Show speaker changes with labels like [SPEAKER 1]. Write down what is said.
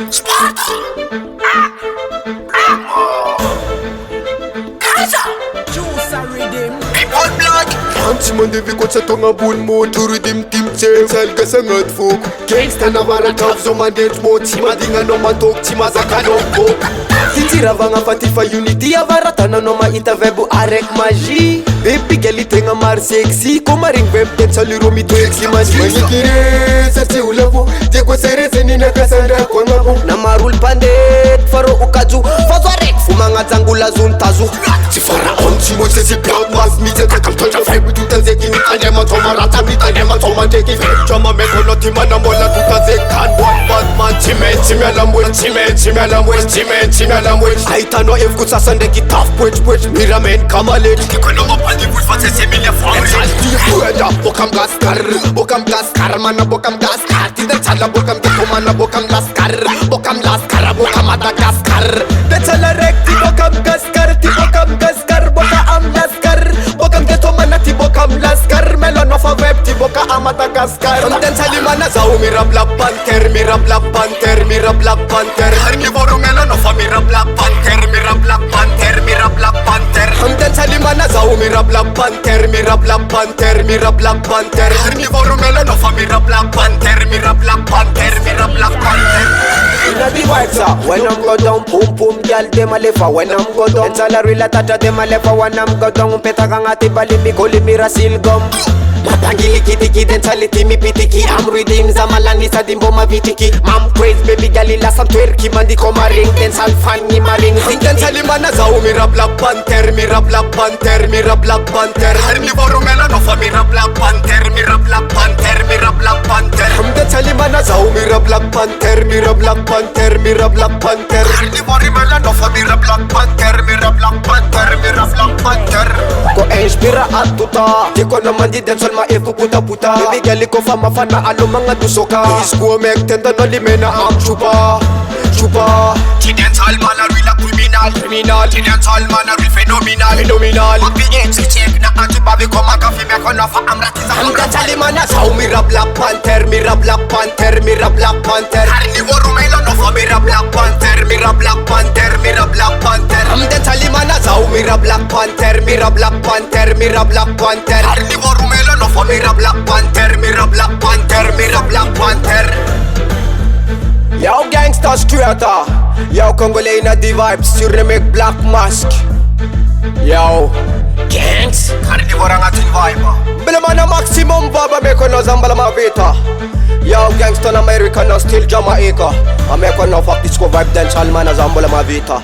[SPEAKER 1] Sparta! Gaza!
[SPEAKER 2] Juice rhythm.
[SPEAKER 1] People blood!
[SPEAKER 3] Anti-man de vicoța tonga bun motoru dim timce Salga sa ngat fok Gangsta na vara taf zo man dance mo Tima dinga no man tok tima za kanoko Tintira vanga fatifa unity avara tana no ma ita vebu arek magie Baby gali tenga mar sexy Koma ring web dance aliro mi to exi magie Manikire sarti ulavu Jeko serese nina kasanda kwa ngabu Na marul pandet faro ukaju Fazo arek fumanga zangula zuntazu Tifara onti mo sesi blood mass Mite kakam tonja vibe tutazeki Mitanyema toma rata mitanyema toma teki Chama mekono timana mola tutazekan One bad man time alamwe time alamwe Aitano evku sasandeki tough pwech Miramen kamalet Kikono mapaldi vufase semile fangre Salti bueda bokam gaskar Mana bokam gaskar Tida chala bokam geko mana bokam laskar Bokam Madagaskar Dechala rekti bokam gaskar Ti bokam gaskar boka am laskar Bokam geto mana ti bokam laskar Melon of a web ti boka am Madagaskar Somden salimana zao mira black panther Carnivoro melon of a mira black panther Somden salimana zao mira black panther Carnivoro melon of a mira black panther Inna the vibes when I'm go down, boom, girl, dem a lefa. When I'm go down, salary la tata dem a lefa. When I'm go down, peta kanga tibali mi koli mi rasil gum. Mapangili kitiki dentality mi pitiki. I'm reading zamalani sa dimbo ma vitiki. Mam praise baby galila sam twerki mandi koma ring dance al funny maring. Sing dentali mana zao mira black panther. Carnivoro melon of a mira black panther. Dentali mana zao mira black panther. Carnivoro melon of a mira black panther. Ko inspira at tuta. Di ko naman di dance ma efu puta Baby gali ko fama fana alo mga dusoka Iskuo mek tenda no limena am chupa Ti dance al man a real criminal Ti dance al man a real phenomenal Wapi ex check na anti babi ko makafi me ko na fa amratiza Am dance al man a sao mira black panther Carnivoro melon of a mira black panther Am dance al man a sao mira black panther Carnivoro melon of a mira black panther Yo gangsta straighter Yo Congolais na the vibes You remake black mask Yo gangs Carnivore ang ating vibe Bilama na maximum baba meko no zambala mavita Yo gangsta na America no still Jamaica Ameko no fuck disco vibe dance alma na zambala mavita